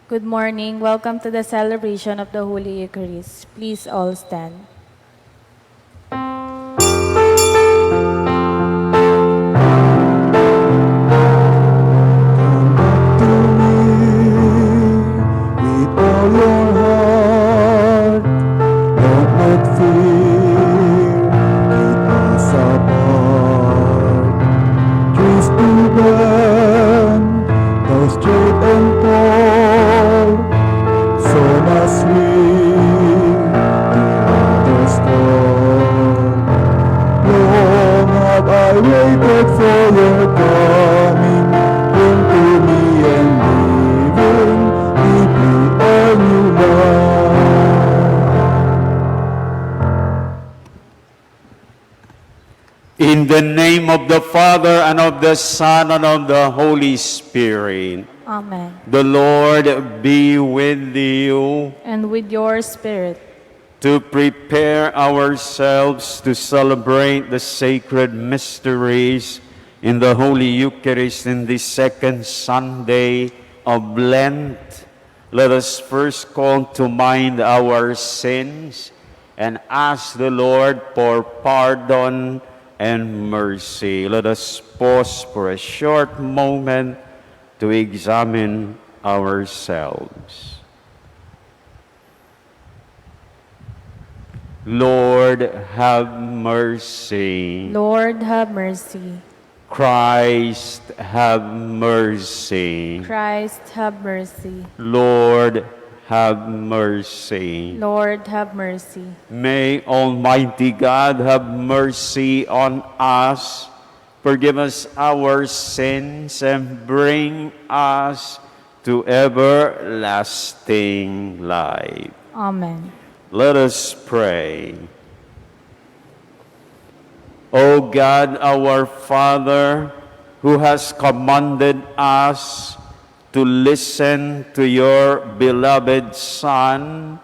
Good morning. Welcome to the celebration of the Holy Eucharist. Please all stand. With all your heart, don't let fear keep us apart. Trees to bend, though straight and tall, so must we to others call. Long have I waited for your coming, bring to me and living deeply all you love. In the name of the Father, and of the Son, and of the Holy Spirit. Amen. The Lord be with you. And with your spirit, To prepare ourselves to celebrate the sacred mysteries in the Holy Eucharist in the second Sunday of Lent, let us first call to mind our sins and ask the Lord for pardon and mercy. Let us pause for a short moment to examine ourselves. Lord, have mercy. Lord, have mercy. Christ, have mercy. Christ, have mercy. Lord, have mercy. Lord, have mercy. May Almighty God have mercy on us, forgive us our sins, and bring us to everlasting life. Amen. Let us pray. O God, our Father, who has commanded us to listen to your beloved Son,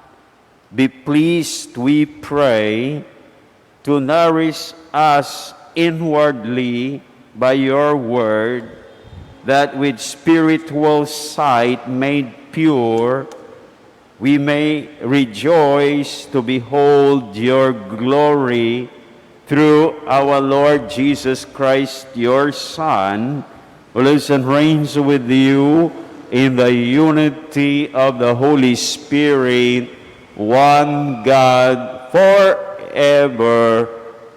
be pleased, we pray, to nourish us inwardly by your word, that with spiritual sight made pure, we may rejoice to behold your glory through our Lord Jesus Christ, your Son, who lives and reigns with you in the unity of the Holy Spirit, one God, forever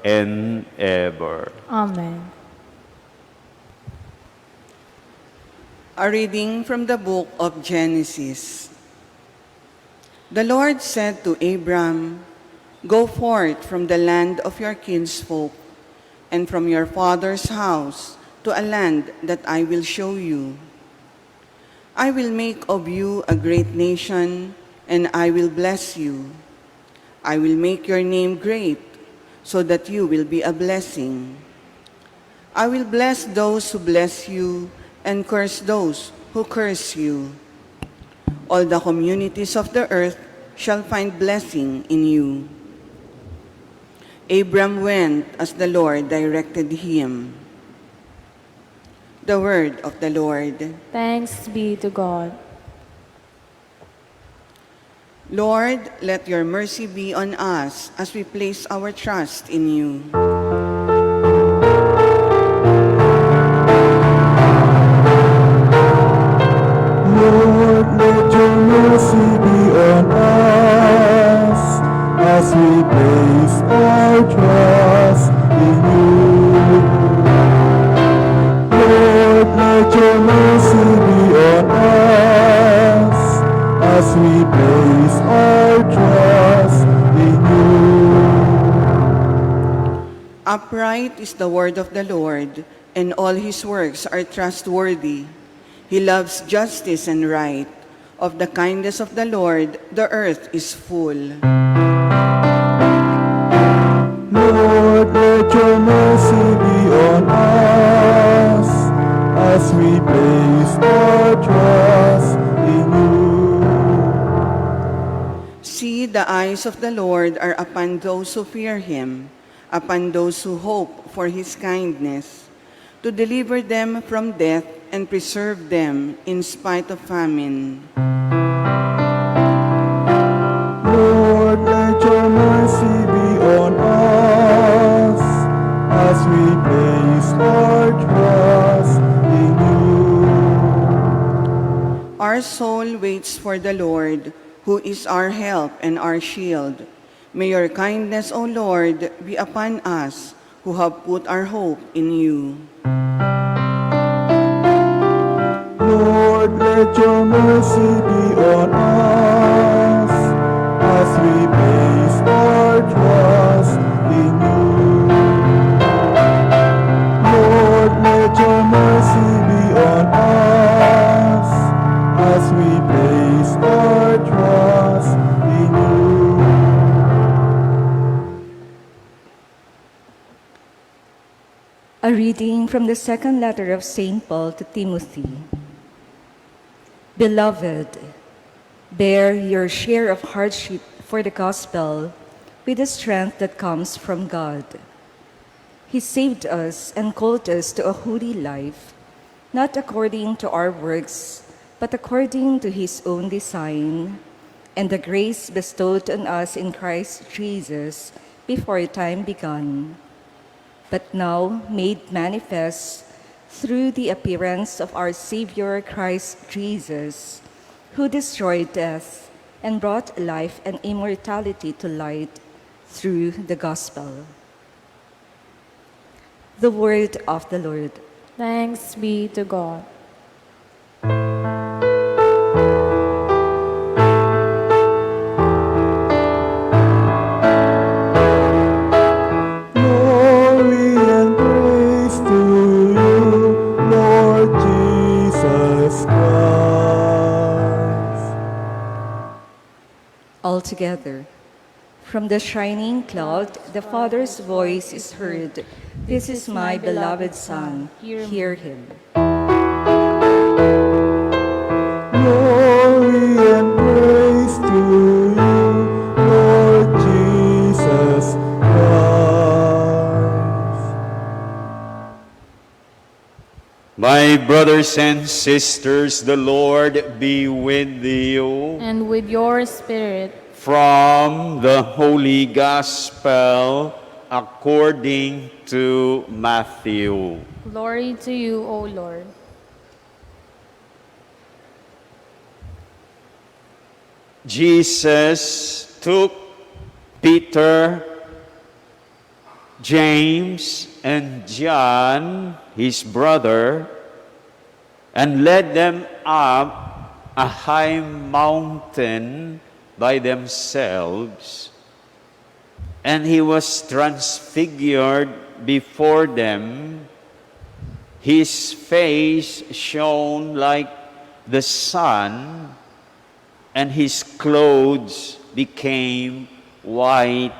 and ever. Amen. A reading from the book of Genesis. The Lord said to Abram, "Go forth from the land of your kinsfolk and from your father's house to a land that I will show you. I will make of you a great nation, and I will bless you. I will make your name great, so that you will be a blessing. I will bless those who bless you, and curse those who curse you. All the communities of the earth shall find blessing in you." Abram went as the Lord directed him. The word of the Lord. Thanks be to God. Lord, let your mercy be on us as we place our trust in you. Lord, let your mercy be on us as we place our trust in you. Lord, let your mercy be on us as we place our trust in you. Upright is the word of the Lord, and all his works are trustworthy. He loves justice and right. Of the kindness of the Lord, the earth is full. Lord, let your mercy be on us as we place our trust in you. See, the eyes of the Lord are upon those who fear him, upon those who hope for his kindness, to deliver them from death and preserve them in spite of famine. Lord, let your mercy be on us as we place our trust in you. Our soul waits for the Lord, who is our help and our shield. May your kindness, O Lord, be upon us who have put our hope in you. Lord, let your mercy be on us as we place our trust in you. Lord, let your mercy be on us as we place our trust in you. A reading from the second letter of St. Paul to Timothy. Beloved, bear your share of hardship for the gospel with the strength that comes from God. He saved us and called us to a holy life, not according to our works, but according to his own design and the grace bestowed on us in Christ Jesus before time began, but now made manifest through the appearance of our Savior Christ Jesus, who destroyed death and brought life and immortality to light through the gospel. The word of the Lord. Thanks be to God. Glory and praise to you, Lord Jesus Christ. All together. From the shining cloud, the Father's voice is heard. This is my beloved Son. Hear him. Glory and praise to you, Lord Jesus Christ. My brothers and sisters, the Lord be with you. And with your spirit, From the Holy Gospel according to Matthew. glory to you, O Lord. Jesus took Peter, James, and John, his brother, and led them up a high mountain by themselves, and he was transfigured before them. His face shone like the sun, and his clothes became white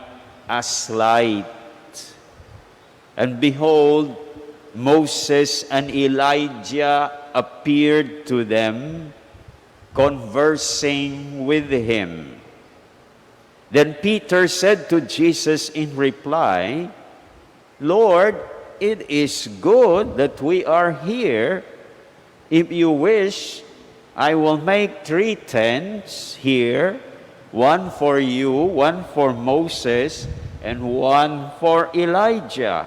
as light. And behold, Moses and Elijah appeared to them, conversing with him. Then Peter said to Jesus in reply, Lord, it is good that we are here. If you wish, I will make 3 tents here, one for you, one for Moses, and one for Elijah.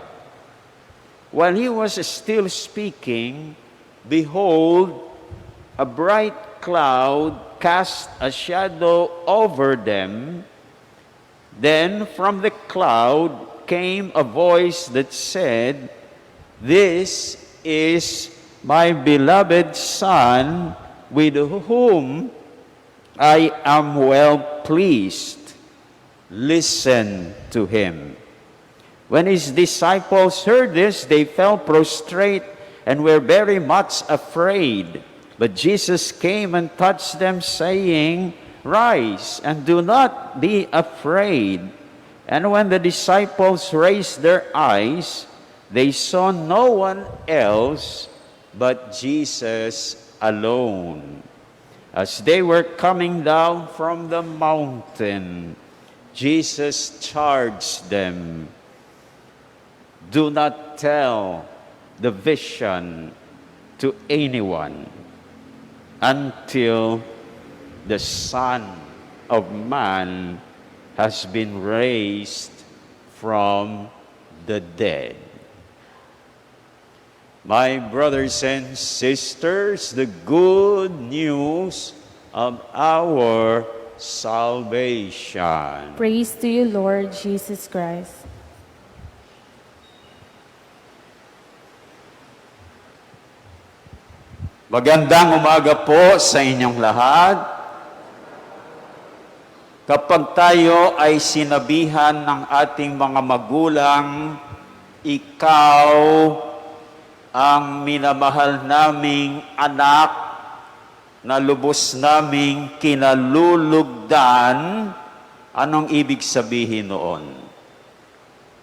While he was still speaking, behold, a bright cloud cast a shadow over them. Then from the cloud came a voice that said, This is my beloved Son, with whom I am well pleased. Listen to him. When his disciples heard this, they fell prostrate and were very much afraid. But Jesus came and touched them, saying, Rise, and do not be afraid. And when the disciples raised their eyes, they saw no one else but Jesus alone. As they were coming down from the mountain, Jesus charged them, Do not tell the vision to anyone until the Son of Man has been raised from the dead. My brothers and sisters, the good news of our salvation. Praise to you, Lord Jesus Christ. Magandang umaga po sa inyong lahat. Kapag tayo ay sinabihan ng ating mga magulang, ikaw ang minamahal naming anak na lubos naming kinalulugdan, anong ibig sabihin noon?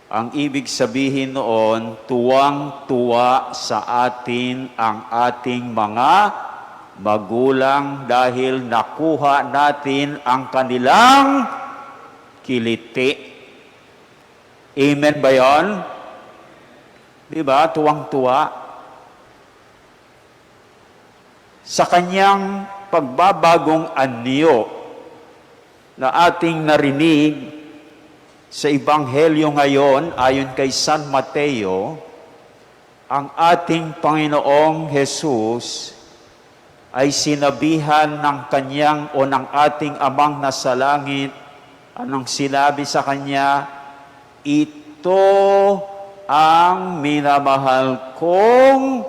Ang ibig sabihin noon, tuwang-tuwa sa atin ang ating mga magulang dahil nakuha natin ang kanilang kiliti. Amen ba yun? Diba? Tuwang-tuwa. Sa kanyang pagbabagong anyo na ating narinig sa Ebanghelyo ngayon, ayon kay San Mateo, ang ating Panginoong Jesus ay sinabihan ng kanyang o ng ating Amang nasa langit. Anong sinabi sa kanya? Ito ang minamahal kong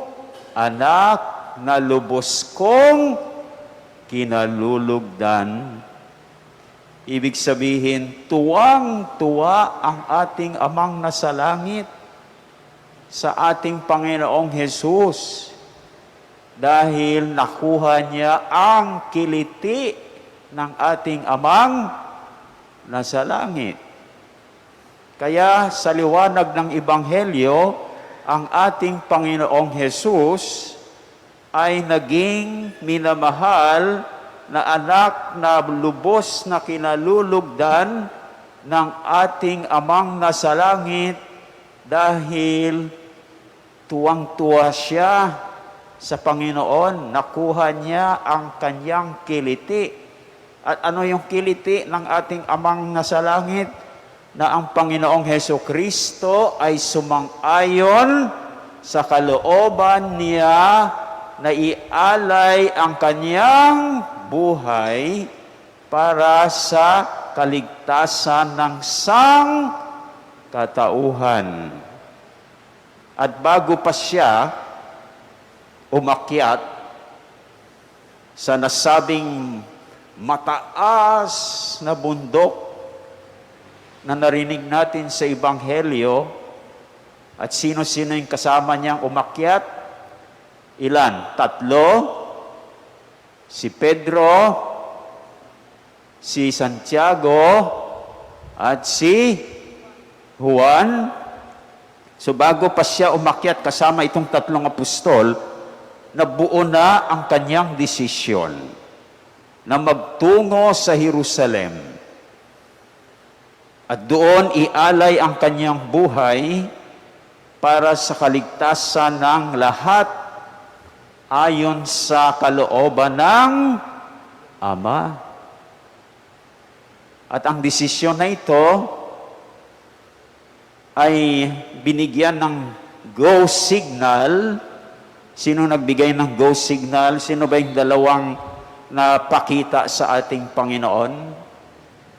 anak na lubos kong kinalulugdan. Ibig sabihin, tuwang-tuwa ang ating Amang nasa langit sa ating Panginoong Jesus dahil nakuha niya ang kiliti ng ating Amang nasa langit. Kaya sa liwanag ng Ebanghelyo, ang ating Panginoong Jesus ay naging minamahal na anak na lubos na kinalulugdan ng ating Amang nasa langit dahil tuwang-tuwa siya sa Panginoon. Nakuha niya ang kanyang kiliti. At ano yung kiliti ng ating Amang nasa langit? Na ang Panginoong Hesukristo ay sumang-ayon sa kalooban niya na ialay ang kanyang buhay para sa kaligtasan ng sangkatauhan. At bago pa siya umakyat sa nasabing mataas na bundok na narinig natin sa Ebanghelyo, at sino-sino yung kasama niyang umakyat? Ilan? 3? Si Pedro, si Santiago, at si Juan. So bago pa siya umakyat kasama itong 3 apostol, nabuo na ang kanyang desisyon na magtungo sa Jerusalem. At doon ialay ang kanyang buhay para sa kaligtasan ng lahat ayon sa kalooban ng Ama. At ang desisyon na ito ay binigyan ng go signal. Sino nagbigay ng go signal? Sino ba yung dalawang napakita sa ating Panginoon?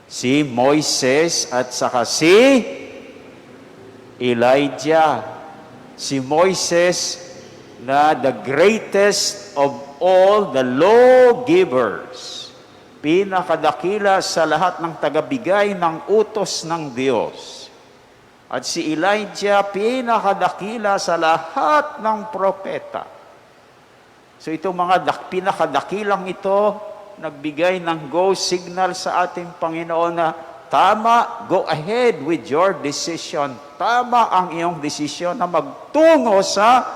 Si Moises at saka si Elijah. Si Moises na the greatest of all the lawgivers, pinakadakila sa lahat ng tagabigay ng utos ng Diyos. At si Elijah, pinakadakila sa lahat ng propeta. So itong mga pinakadakilang ito, nagbigay ng go signal sa ating Panginoon na tama, go ahead with your decision. Tama ang iyong desisyon na magtungo sa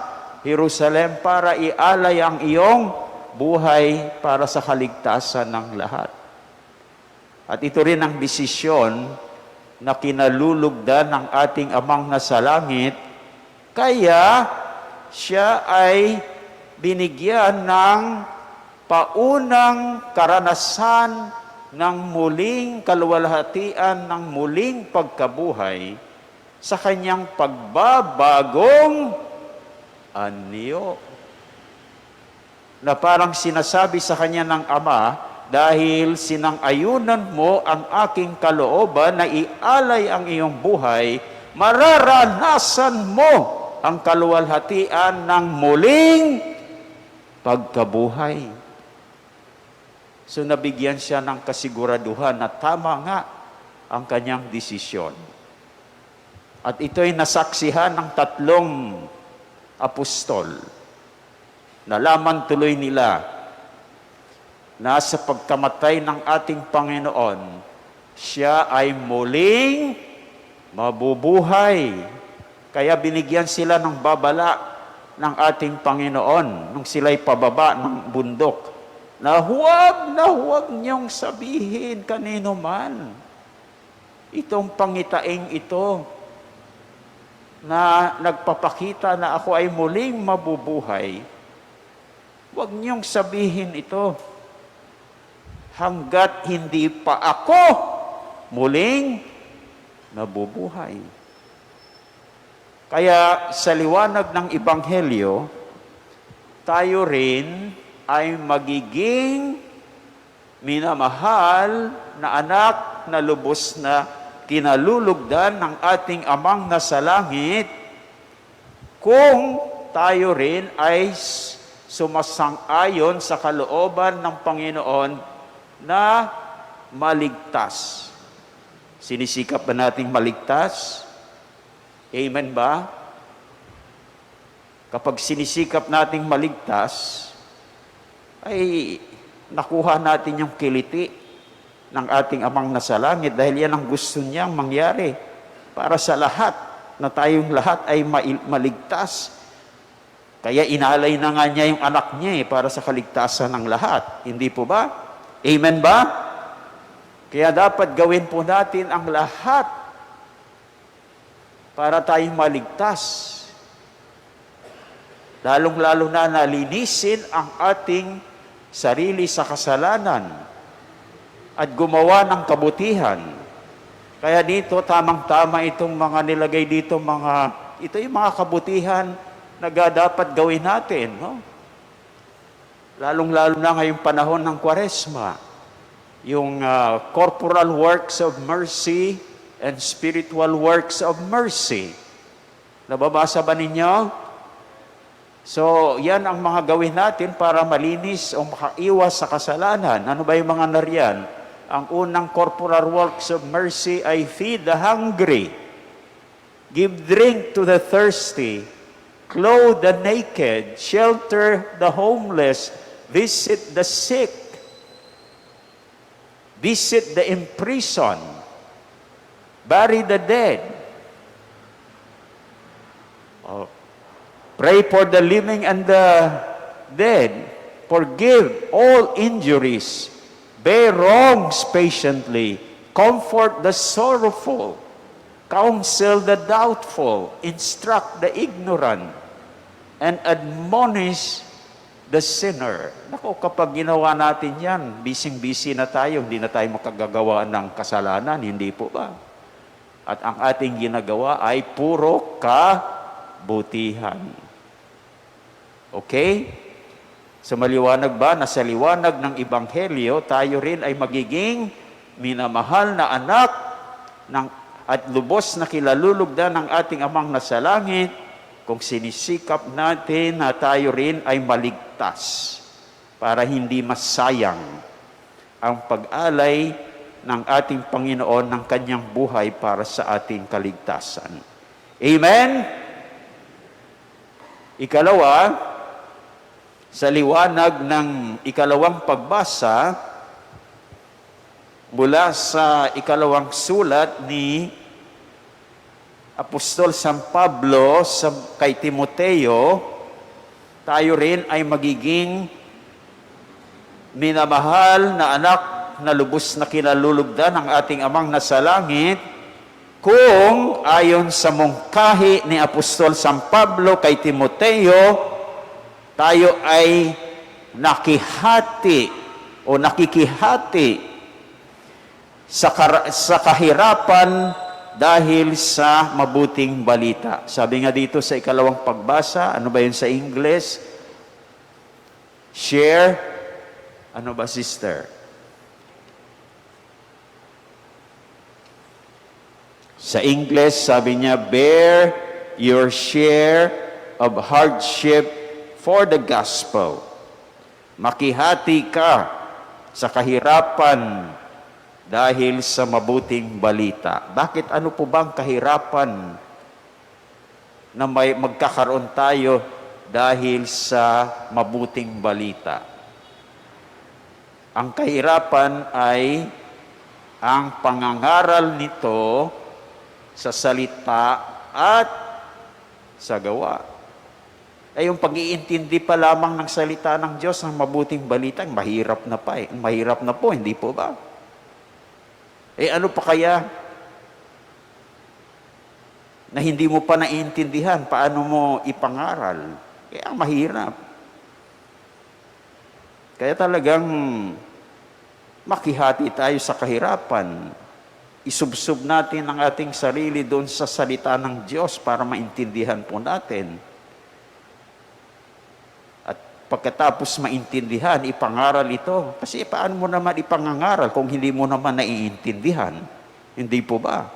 Jerusalem para ialay ang iyong buhay para sa kaligtasan ng lahat. At ito rin ang desisyon na kinalulugdan ng ating Amang nasa langit, kaya siya ay binigyan ng paunang karanasan ng muling kaluwalhatian, ng muling pagkabuhay sa kanyang pagbabagong anyo. Na parang sinasabi sa kanya ng Ama, dahil sinang-ayunan mo ang aking kalooban na ialay ang iyong buhay, mararanasan mo ang kaluwalhatian ng muling pagkabuhay. So nabigyan siya ng kasiguraduhan na tama nga ang kanyang desisyon. At ito'y nasaksihan ng 3 apostol. Nalaman tuloy nila na sa pagkamatay ng ating Panginoon, siya ay muling mabubuhay. Kaya binigyan sila ng babala ng ating Panginoon nung sila'y pababa ng bundok, na huwag niyong sabihin kanino man itong pangitaing ito na nagpapakita na ako ay muling mabubuhay. Huwag niyong sabihin ito hanggat hindi pa ako muling nabubuhay. Kaya sa liwanag ng Ebanghelyo, tayo rin ay magiging minamahal na anak na lubos na kinalulugdan ng ating Amang nasa langit kung tayo rin ay sumasang-ayon sa kalooban ng Panginoon na maligtas. Sinisikap ba nating maligtas? Amen ba? Kapag sinisikap nating maligtas, ay nakuha natin yung kiliti ng ating Amang nasa langit dahil yan ang gusto niyang mangyari para sa lahat, na tayong lahat ay maligtas. Kaya inalay na nga niya yung anak niya para sa kaligtasan ng lahat. Hindi po ba? Amen ba? Kaya dapat gawin po natin ang lahat para tayong maligtas. Lalong-lalo na nalinisin ang ating sarili sa kasalanan at gumawa ng kabutihan. Kaya dito, tamang-tama itong mga nilagay dito, ito yung mga kabutihan na dapat gawin natin. No? Lalong-lalo na ngayong panahon ng Kwaresma, yung corporal works of mercy and spiritual works of mercy. Nababasa ba ninyo? So, yan ang mga gawin natin para malinis o makaiwas sa kasalanan. Ano ba yung mga nariyan? Ang unang corporal works of mercy ay feed the hungry, give drink to the thirsty, clothe the naked, shelter the homeless, visit the sick, visit the imprisoned, bury the dead, pray for the living and the dead, forgive all injuries, bear wrongs patiently, comfort the sorrowful, counsel the doubtful, instruct the ignorant, and admonish the sinner. Naku, kapag ginawa natin yan, bising-busy na tayo, hindi na tayo makagagawa ng kasalanan, hindi po ba? At ang ating ginagawa ay puro kabutihan. Okay? So maliwanag ba na sa liwanag ng Ebanghelyo, tayo rin ay magiging minamahal na anak at lubos na kilalulugdan ng ating Amang nasa langit kung sinisikap natin na tayo rin ay maligtas para hindi masayang ang pag-alay ng ating Panginoon ng kanyang buhay para sa ating kaligtasan. Amen? Ikalawa, sa liwanag ng ikalawang pagbasa, mula sa ikalawang sulat ni Apostol San Pablo kay Timoteo, tayo rin ay magiging minamahal na anak na lubos na kinalulugdan ng ating Amang nasa langit kung ayon sa mungkahi ni Apostol San Pablo kay Timoteo, tayo ay nakihati o nakikihati sa kahirapan dahil sa mabuting balita. Sabi nga dito sa ikalawang pagbasa, ano ba yun sa English? Share, ano ba sister? Sa English, sabi niya, bear your share of hardship for the gospel. Makihati ka sa kahirapan dahil sa mabuting balita. Bakit ano po bang kahirapan na may magkakaroon tayo dahil sa mabuting balita? Ang kahirapan ay ang pangangaral nito sa salita at sa gawa. Ay yung pag-iintindi pa lamang ng salita ng Diyos ng mabuting balita, mahirap na pa eh. Mahirap na po, hindi po ba? Ano pa kaya na hindi mo pa naiintindihan paano mo ipangaral? Kaya mahirap. Kaya talagang makihati tayo sa kahirapan. Isubsob natin ang ating sarili doon sa salita ng Diyos para maintindihan po natin. At pagkatapos maintindihan, ipangaral ito. Kasi paano mo naman ipangangaral kung hindi mo naman naiintindihan? Hindi po ba?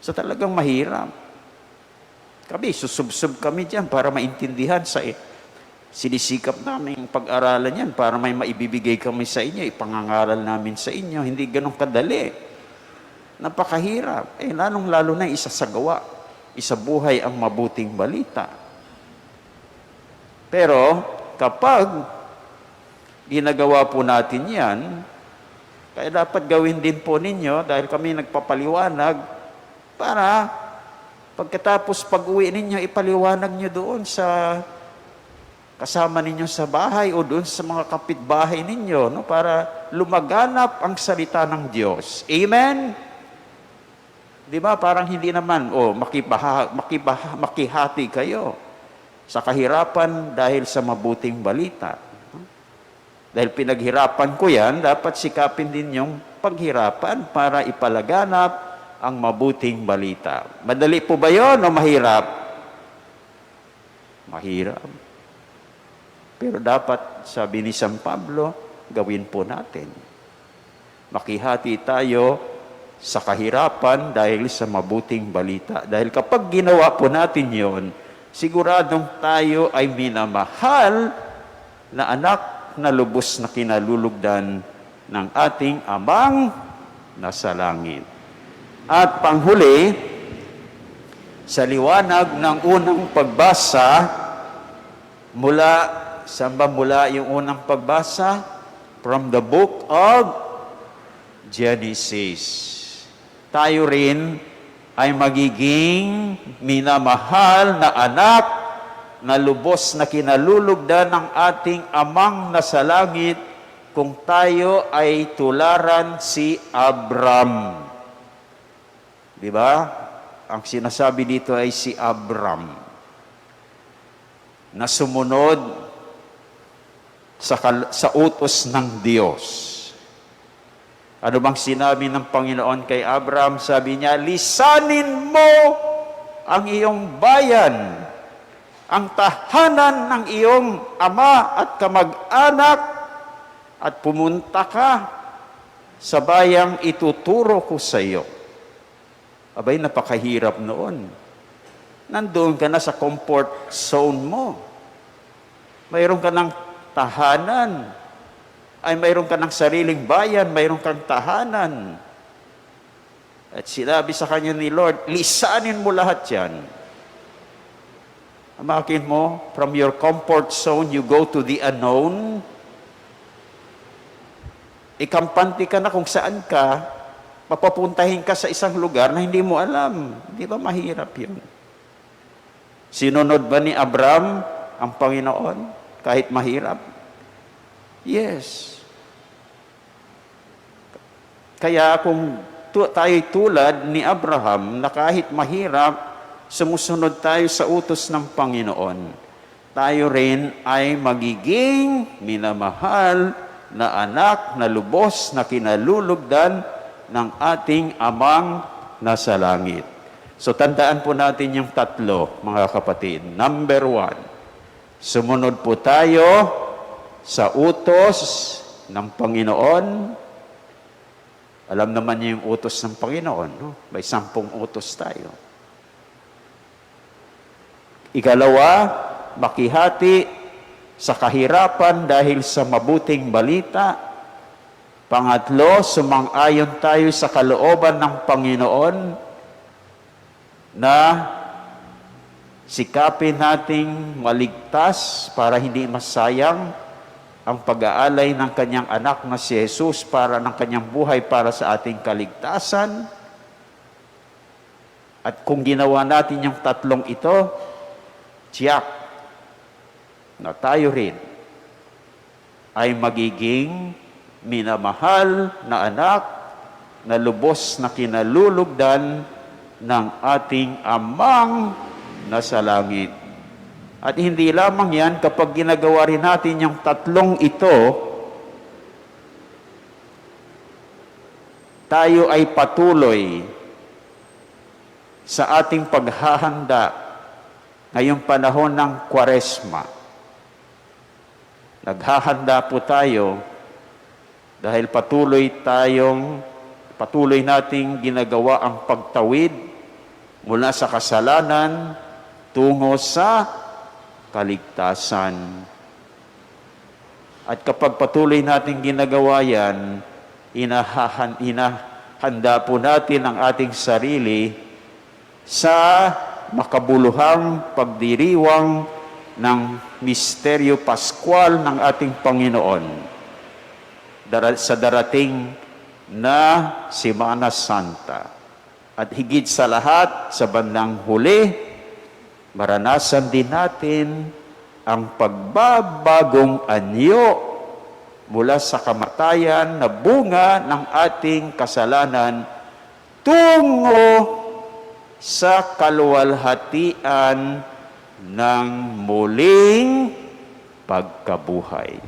So talagang mahirap. Kami, susubsob kami dyan para maintindihan sa sinisikap namin pag-aralan yan para may maibibigay kami sa inyo, ipangangaral namin sa inyo. Hindi ganun kadali. Napakahirap. Lalong-lalo na isasagawa, isabuhay ang mabuting balita. Pero, kapag ginagawa po natin yan, kaya dapat gawin din po ninyo, dahil kami nagpapaliwanag, para pagkatapos pag-uwi ninyo, ipaliwanag nyo doon sa kasama ninyo sa bahay o doon sa mga kapitbahay ninyo, no? Para lumaganap ang salita ng Diyos. Amen? Di ba? Parang hindi naman, makihati kayo sa kahirapan dahil sa mabuting balita. Dahil pinaghirapan ko yan, dapat sikapin din yung paghirapan para ipalaganap ang mabuting balita. Madali po ba yun o mahirap? Mahirap. Pero dapat, sabi ni San Pablo, gawin po natin. Makihati tayo sa kahirapan dahil sa mabuting balita. Dahil kapag ginawa po natin yon, siguradong tayo ay minamahal na anak na lubos na kinalulugdan ng ating Amang nasa langit. At panghuli, sa liwanag ng unang pagbasa, saan ba mula yung unang pagbasa? From the book of Genesis. Tayo rin ay magiging minamahal na anak na lubos na kinalulugdan ng ating Amang nasa langit kung tayo ay tularan si Abram. Di ba? Ang sinasabi dito ay si Abram na sumunod sa utos ng Diyos. Ano bang sinabi ng Panginoon kay Abram? Sabi niya, lisanin mo ang iyong bayan, ang tahanan ng iyong ama at kamag-anak, at pumunta ka sa bayang ituturo ko sa iyo. Abay, napakahirap noon. Nandoon ka na sa comfort zone mo. Mayroon ka ng tahanan. Ay mayroon ka ng sariling bayan, mayroon kang tahanan. At sinabi sa kanya ni Lord, lisanin mo lahat yan. Amakin mo, from your comfort zone, you go to the unknown. Ikampante ka na kung saan ka, papapuntahin ka sa isang lugar na hindi mo alam. Di ba mahirap yun? Sinunod ba ni Abram ang Panginoon kahit mahirap? Yes. Kaya kung tayo'y tulad ni Abraham na kahit mahirap, sumusunod tayo sa utos ng Panginoon. tayo rin ay magiging minamahal na anak na lubos na kinalulugdan ng ating amang nasa langit. So tandaan po natin yung tatlo, mga kapatid. Number 1, sumunod po tayo sa utos ng Panginoon. Alam naman niyo yung utos ng Panginoon, no? May 10 utos tayo. Ikalawa, makihati sa kahirapan dahil sa mabuting balita. Pangatlo, sumang-ayon tayo sa kalooban ng Panginoon na sikapin nating maligtas para hindi masayang ang pag-aalay ng kanyang anak na si Jesus para ng kanyang buhay para sa ating kaligtasan. At kung ginawa natin yung tatlong ito, tiyak na tayo rin ay magiging minamahal na anak na lubos na kinalulugdan ng ating amang nasa langit. At hindi lamang yan, kapag ginagawa rin natin yung tatlong ito, tayo ay patuloy sa ating paghahanda ngayong panahon ng Kwaresma. Naghahanda po tayo dahil patuloy nating ginagawa ang pagtawid mula sa kasalanan tungo sa kaligtasan. At kapag patuloy nating ginagawa yan, inahanda po natin ang ating sarili sa makabuluhang pagdiriwang ng misteryo paskwal ng ating Panginoon sa darating na Semana Santa. At higit sa lahat, sa bandang huli, maranasan din natin ang pagbabagong anyo mula sa kamatayan na bunga ng ating kasalanan tungo sa kaluwalhatian ng muling pagkabuhay.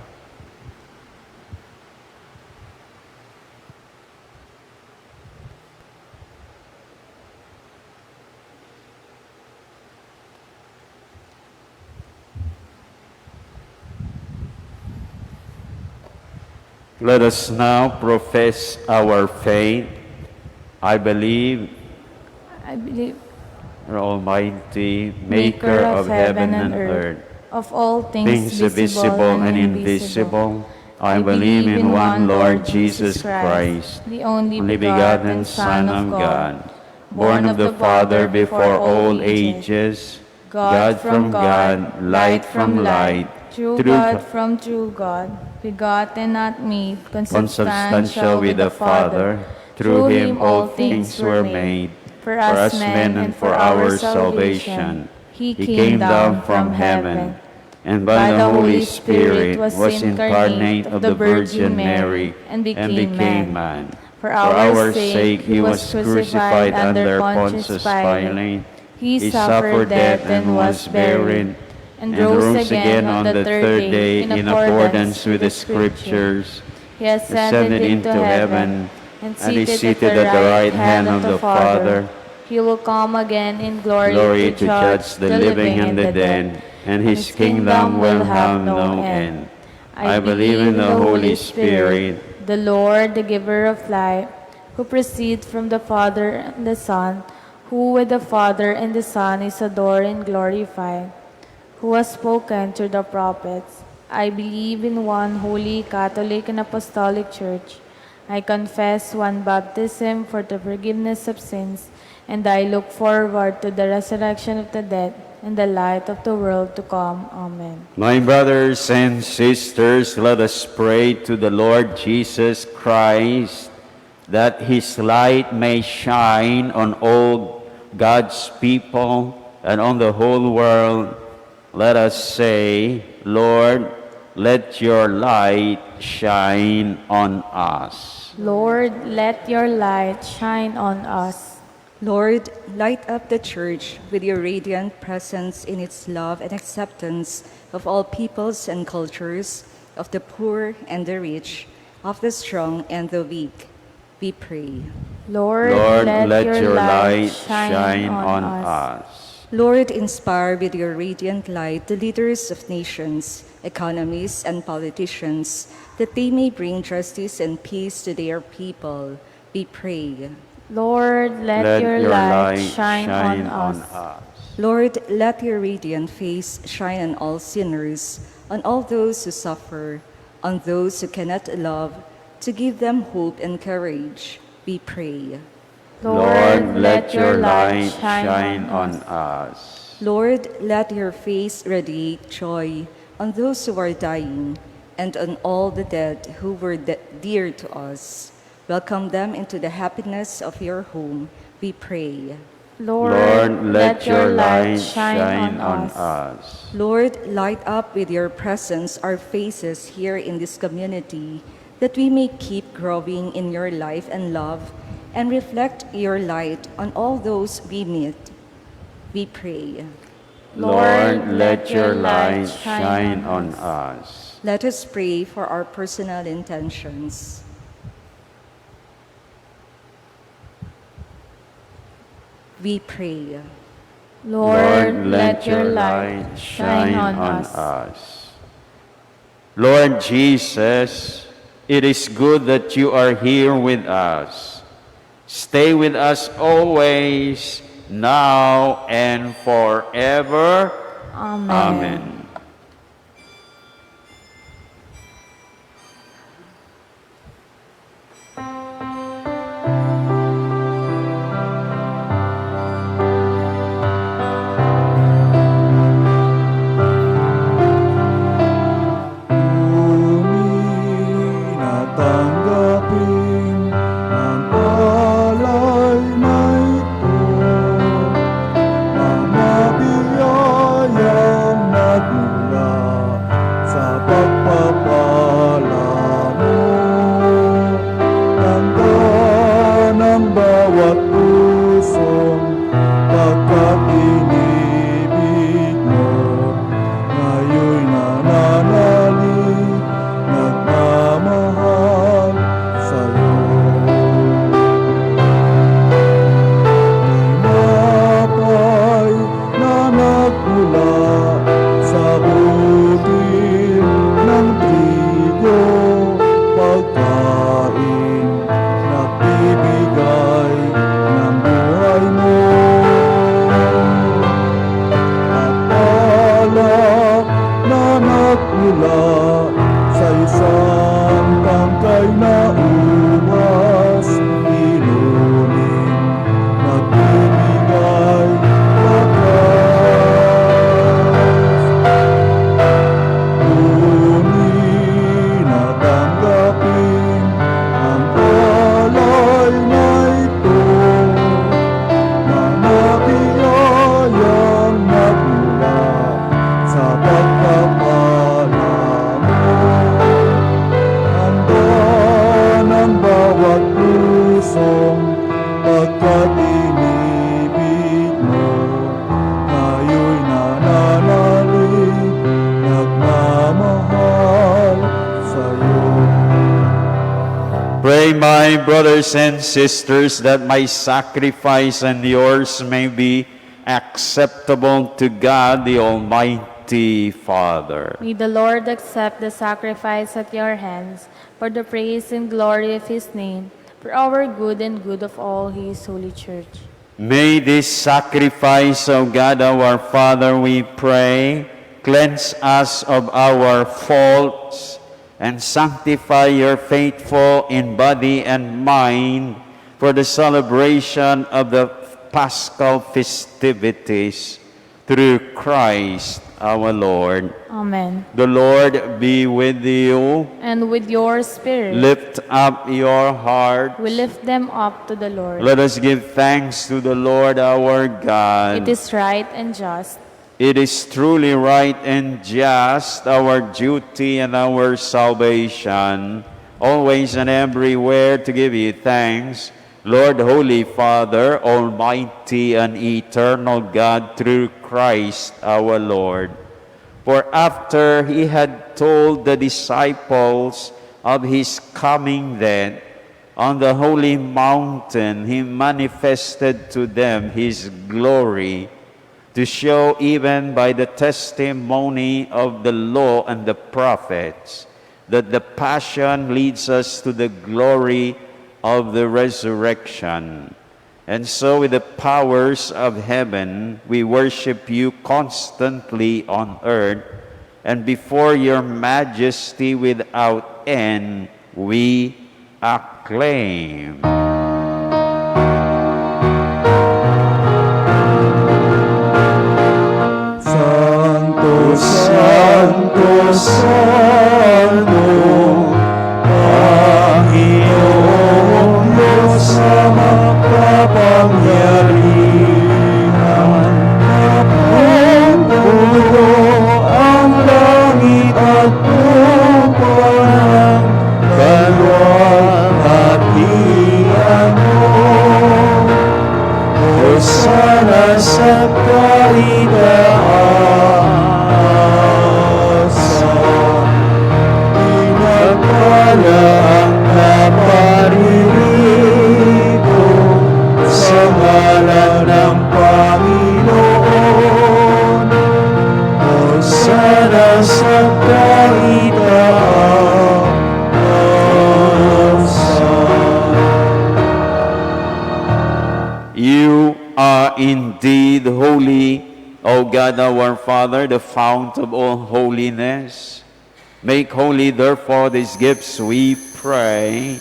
Let us now profess our faith. I believe the Almighty, Maker of heaven and earth, of all things visible and invisible. I believe in one Lord Jesus Christ, the only begotten Son of God, born of the Father before all ages, God from God, light from light, true God from true God, begotten, not made, consubstantial with the Father. Through him all things were made. For us men and for our salvation, he came down from heaven, and by the Holy Spirit was incarnate of the Virgin Mary, and became man. For our sake he was crucified under Pontius Pilate. He suffered death and was buried, and rose again on the third day in accordance with the Scriptures. He ascended into heaven, and is seated at the right hand of the Father. He will come again in glory to judge the living and the dead, and his kingdom will have no end. I believe in the Holy Spirit, the Lord, the giver of life, who proceeds from the Father and the Son, who with the Father and the Son is adored and glorified, who has spoken through the prophets. I believe in one holy, Catholic, and Apostolic Church. I confess one baptism for the forgiveness of sins, and I look forward to the resurrection of the dead and the light of the world to come. Amen. My brothers and sisters, let us pray to the Lord Jesus Christ that his light may shine on all God's people and on the whole world. Let us say, Lord, let your light shine on us. Lord, let your light shine on us. Lord, light up the Church with your radiant presence in its love and acceptance of all peoples and cultures, of the poor and the rich, of the strong and the weak. We pray. Lord, Lord, let your light shine on us. Lord, inspire with your radiant light the leaders of nations, economies, and politicians, that they may bring justice and peace to their people. We pray. Lord, let your light shine on us. Lord, let your radiant face shine on all sinners, on all those who suffer, on those who cannot love, to give them hope and courage. We pray. Lord, let your light shine on us. Lord, let your face radiate joy on those who are dying and on all the dead who were dear to us. Welcome them into the happiness of your home, we pray. Lord, let your light shine on us. Lord, light up with your presence our faces here in this community, that we may keep growing in your life and love and reflect your light on all those we meet. We pray. Lord, let your light shine on us. Let us pray for our personal intentions. We pray. Lord, let your light shine on us. Lord Jesus, it is good that you are here with us. Stay with us always, now and forever. Amen. Amen. Natanggapin ang palay na ito, mga biyayang nagmula sa pagpapala mo. Tanda ng bawat pusong pagkainibig mo, ngayon'y nananalig, nagmamahal sa'yo. Tinapay na nagmula sa butil ng trigo, pagkain nagbibigay ng buhay mo. At alak na nagmula sa isang tangkay na ubas, inunin, nagbibigay lakas. Kunin at tanggapin ang palay na ito, mga biyayang nagmula sa pagpapala mo. Handa ng bawat pusong pagkatinibig mo, ngayon'y nananalig, nagmamahal sa'yo. Pray, my brothers and sisters, that my sacrifice and yours may be acceptable to God, the Almighty Father. May the Lord accept the sacrifice at your hands for the praise and glory of his name, for our good and good of all his holy church. May this sacrifice, O God our Father, we pray, cleanse us of our faults and sanctify your faithful in body and mind for the celebration of the Paschal festivities through Christ our Lord. Amen. The Lord be with you. And with your spirit, Lift up your heart. we lift them up to the Lord. Let us give thanks to the Lord our God. It is right and just, It is truly right and just, our duty and our salvation, always and everywhere to give you thanks, Lord, Holy Father, Almighty and eternal God, through Christ our Lord. For after he had told the disciples of his coming death, on the holy mountain he manifested to them his glory, to show even by the testimony of the law and the prophets that the passion leads us to the glory of the resurrection. And so with the powers of heaven, we worship you constantly on earth, and before your majesty without end, we acclaim. Santo, Santo, Santo, Panginoong Diyos sa makapangyarihan. Napupuno ang langit at lupa ng kalwalhatian mo. Hosana sa kaitaasan, pinagpala ang naparirito sa ngalan ng Panginoon. Hosana sa kaitaasan. You are indeed holy, O God our Father, the fount of all holiness. Make holy, therefore, these gifts, we pray,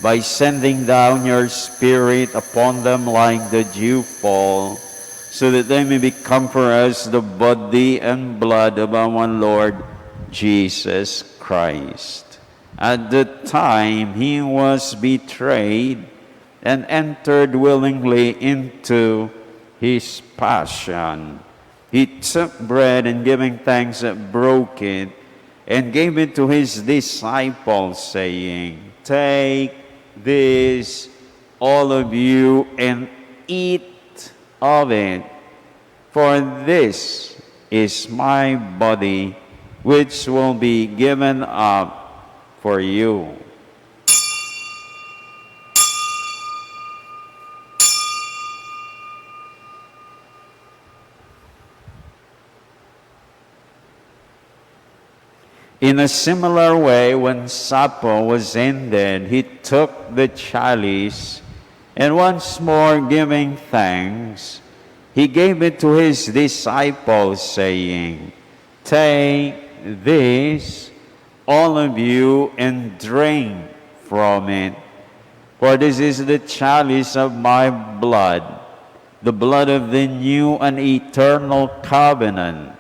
by sending down your Spirit upon them like the dewfall, so that they may become for us the body and blood of our Lord Jesus Christ. At the time he was betrayed and entered willingly into his passion, he took bread and giving thanks, broke it, and gave it to his disciples, saying, "Take this, all of you, and eat of it, for this is my body, which will be given up for you." In a similar way, when supper was ended, he took the chalice, and once more giving thanks, he gave it to his disciples, saying, "Take this, all of you, and drink from it. For this is the chalice of my blood, the blood of the new and eternal covenant,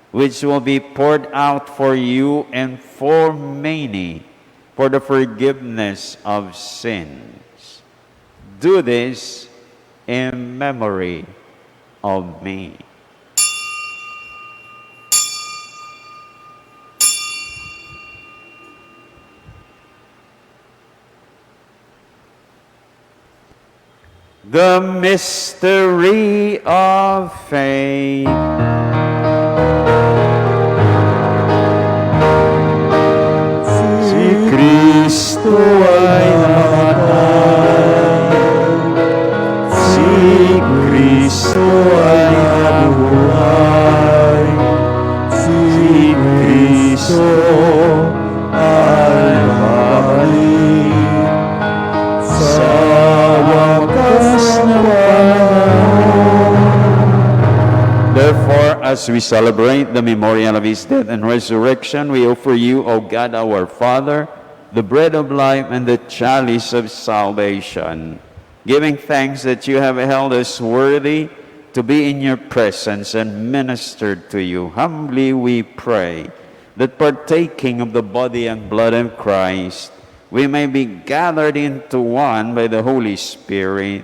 which will be poured out for you and for many for the forgiveness of sins. Do this in memory of me." The mystery of faith. Kristo ay namatay, si Kristo ay nabuhay, si Kristo ay babalik sa wakas na panahon. Therefore, as we celebrate the memorial of his death and resurrection, we offer you, O God our Father, the bread of life and the chalice of salvation, giving thanks that you have held us worthy to be in your presence and ministered to you. Humbly we pray that partaking of the body and blood of Christ, we may be gathered into one by the Holy Spirit.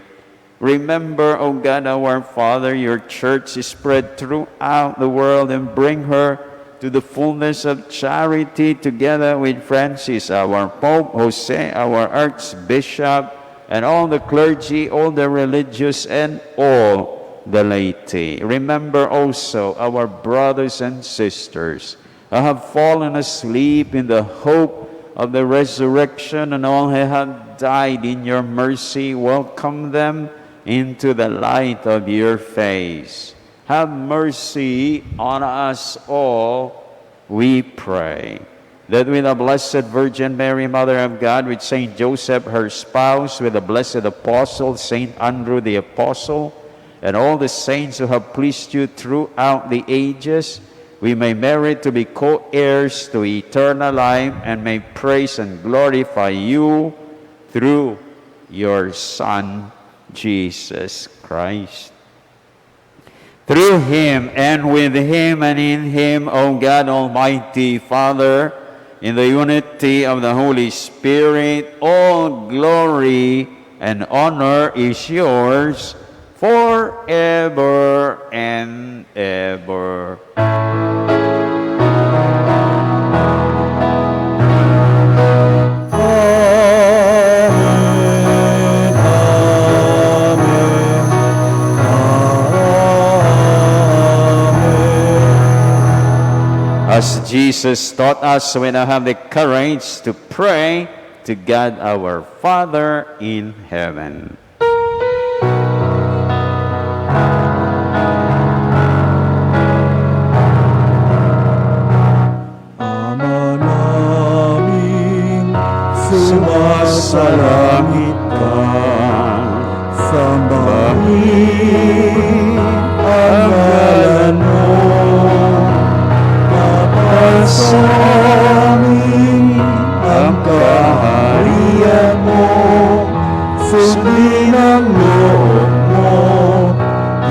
Remember, O God our Father, your church is spread throughout the world, and bring her to the fullness of charity, together with Francis, our Pope, Jose, our Archbishop, and all the clergy, all the religious, and all the laity. Remember also our brothers and sisters who have fallen asleep in the hope of the resurrection, and all who have died in your mercy. Welcome them into the light of your face. Have mercy on us all, we pray, that with the Blessed Virgin Mary, Mother of God, with Saint Joseph, her spouse, with the blessed apostle, Saint Andrew the Apostle, and all the saints who have pleased you throughout the ages, we may merit to be co-heirs to eternal life, and may praise and glorify you through your Son, Jesus Christ. Through him, and with him, and in him, O God, Almighty Father, in the unity of the Holy Spirit, all glory and honor is yours forever and ever. As Jesus taught us, we now have the courage to pray to God our Father in heaven. Ama namin, sumasalangit ka, sambahin ang ngalan mo. Sa amin ang kaharian mo, sundin ang loob mo,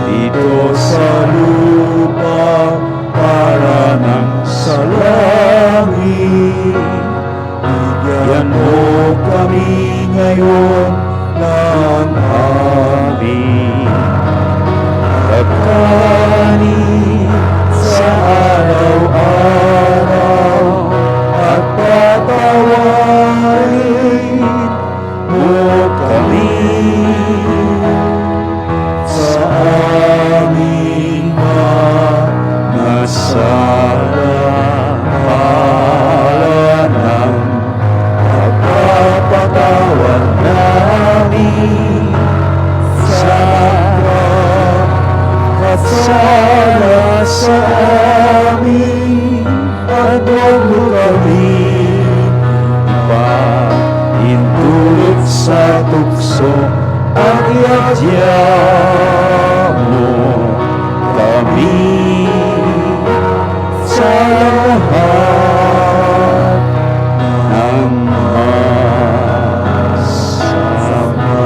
dito sa lupa para ng sa langit. Bigyan mo kami ngayon ng aming pagkain sa araw-araw, at patawarin mo kami sa aming mga kasalanan, pagpapatawad namin sa kasala sa amin, at huwag mo kami ipahintulot sa tukso, at iadya mo kami sa lahat ng masama.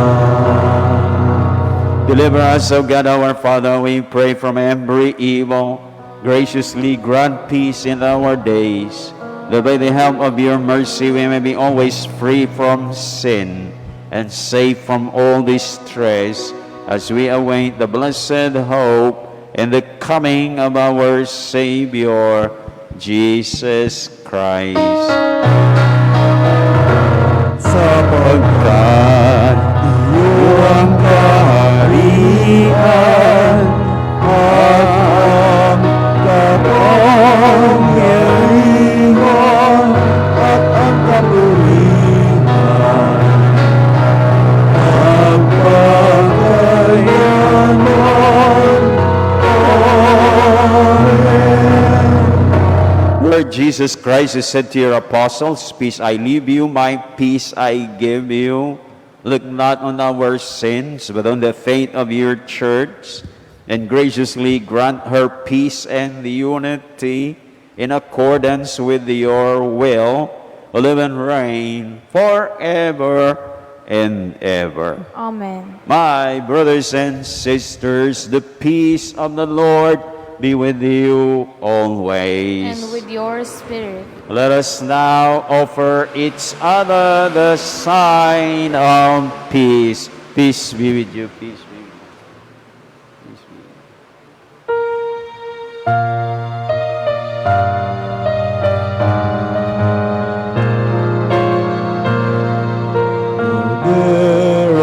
Deliver us, O God our Father, we pray, from every evil. Graciously grant peace in our days, that by the help of your mercy we may be always free from sin and safe from all distress, as we await the blessed hope and the coming of our Savior, Jesus Christ. Sapagkat iyo ang kaharian at ang kapangyarihan at ang kapurihan, ang pagkayaman. Amen. Lord Jesus Christ, you said to your apostles, "Peace I leave you, my peace I give you." Look not on our sins, but on the faith of your church, and graciously grant her peace and unity in accordance with your will, who live and reign forever and ever. Amen. My brothers and sisters, the peace of the Lord be with you always. And with your spirit. Let us now offer each other the sign of peace. Peace be with you. Peace be with you. Peace be with you. There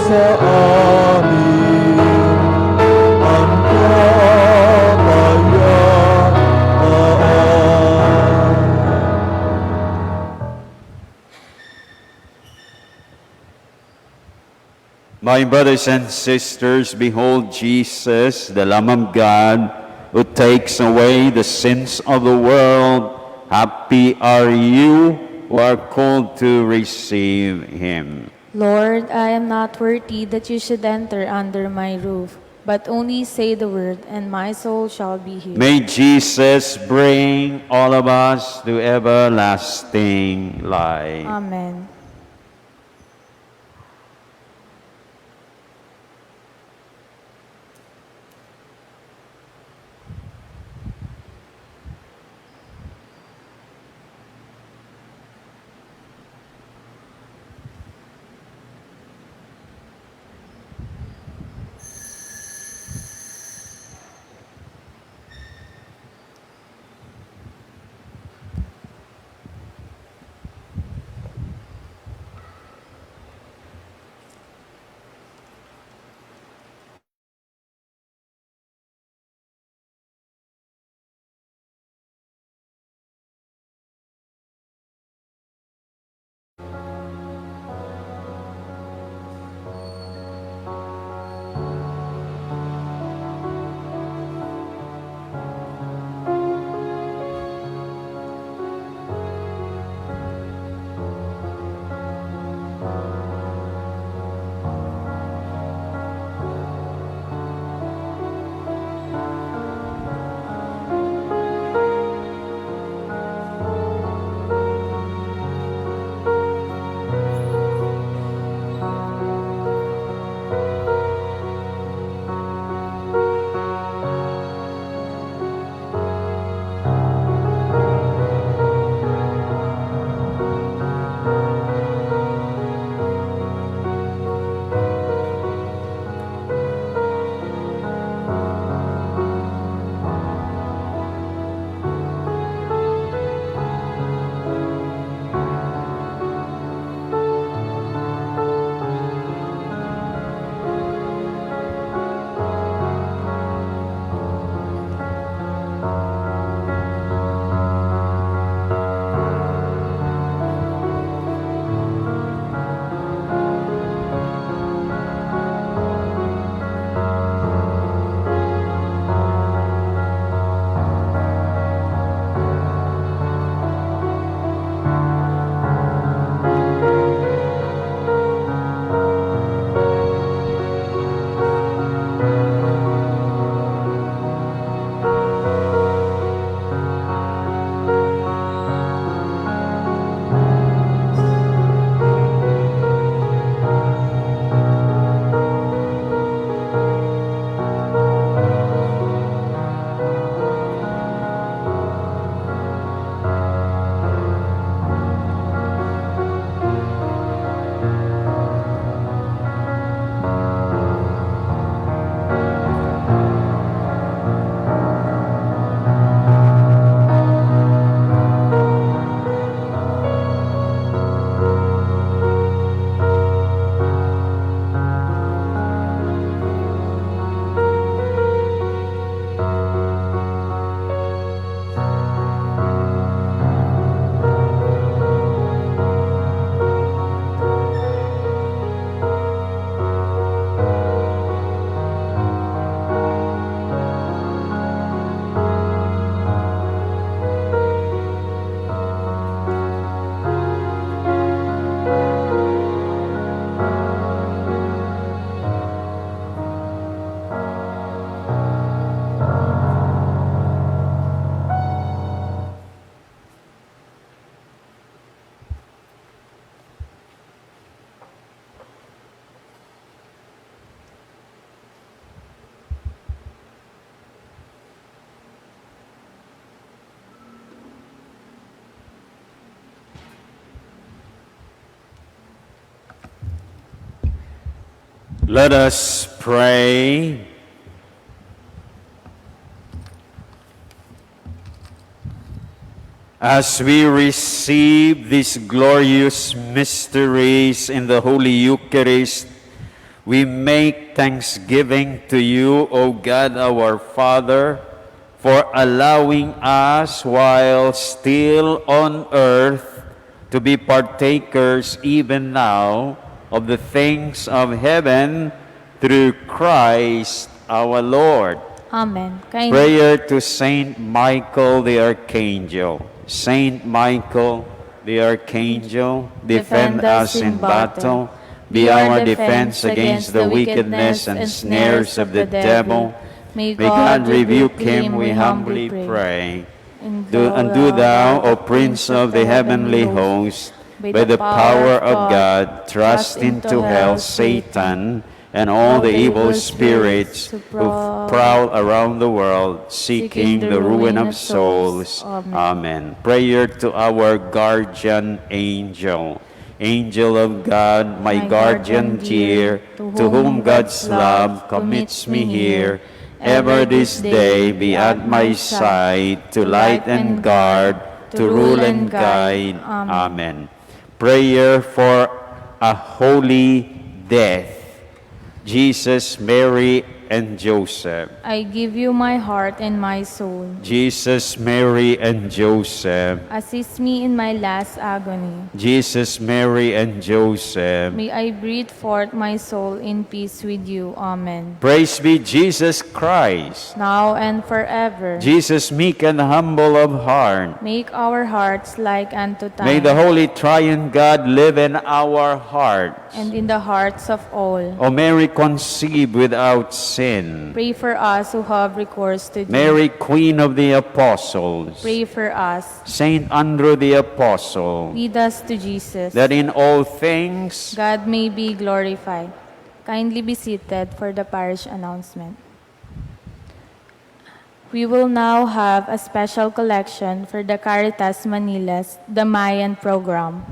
sa amin ang kapayapaan. My brothers and sisters, behold Jesus, the Lamb of God, who takes away the sins of the world. Happy are you who are called to receive him. Lord, I am not worthy that you should enter under my roof, but only say the word, and my soul shall be healed. May Jesus bring all of us to everlasting life. Amen. Let us pray. As we receive these glorious mysteries in the Holy Eucharist, We make thanksgiving to you, O God our Father, for allowing us while still on earth to be partakers even now of the things of heaven through Christ our Lord. Amen. Prayer to Saint Michael the Archangel. Saint Michael the Archangel, defend us in battle. Be our defense against the wickedness and snares of the devil. May God rebuke him, we humbly pray. And do thou, O Prince of the heavenly host, by the power of God, thrust into hell Satan and all the evil spirits who prowl around the world, seeking the ruin of souls. Amen. Prayer to our guardian angel. Angel of God, my guardian dear, to whom God's love commits me here, ever this day be at my side, to light and guard, to rule and guide. Amen. Prayer for a holy death. Jesus, Mary, and Joseph. I give you my heart and my soul. Jesus, Mary, and Joseph. Assist me in my last agony. Jesus, Mary, and Joseph. May I breathe forth my soul in peace with you. Amen. Praise be Jesus Christ. Now and forever. Jesus, meek and humble of heart. Make our hearts like unto thine. May the Holy Triune God live in our hearts. And in the hearts of all. O Mary, conceived without sin. Pray for us who have recourse to thee. Mary, Queen of the Apostles. Pray for us. Saint Andrew the Apostle. Lead us to Jesus. That in all things God may be glorified. Kindly be seated for the parish announcement. We will now have a special collection for the Caritas Manila's The Mayan program,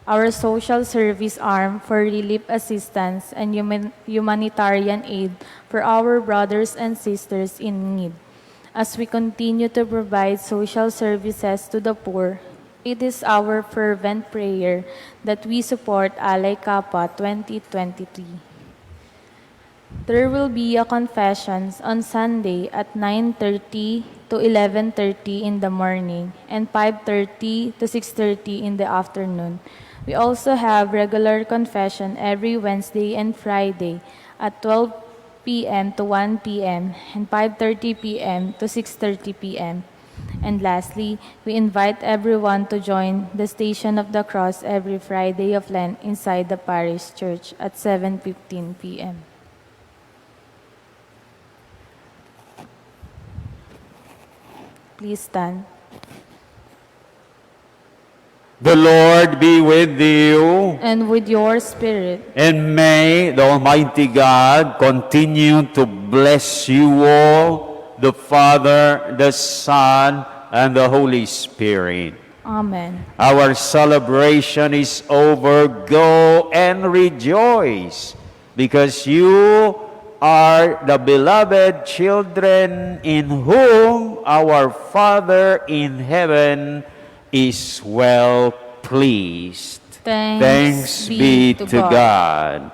our social service arm for relief assistance and humanitarian aid for our brothers and sisters in need. As we continue to provide social services to the poor, it is our fervent prayer that we support Alay Kappa 2023. There will be a confessions on Sunday at 9:30 to 11:30 in the morning and 5:30 to 6:30 in the afternoon. We also have regular confession every Wednesday and Friday at 12 p.m. to 1 p.m. and 5:30 p.m. to 6:30 p.m. And lastly, we invite everyone to join the Station of the Cross every Friday of Lent inside the parish church at 7:15 p.m. Please stand. the Lord be with you. And with your spirit. And may the Almighty God continue to bless you all, the Father, the Son, and the Holy Spirit. Amen. Our celebration is over. Go and rejoice, because you are the beloved children in whom our Father in heaven is well pleased. Thanks be to God.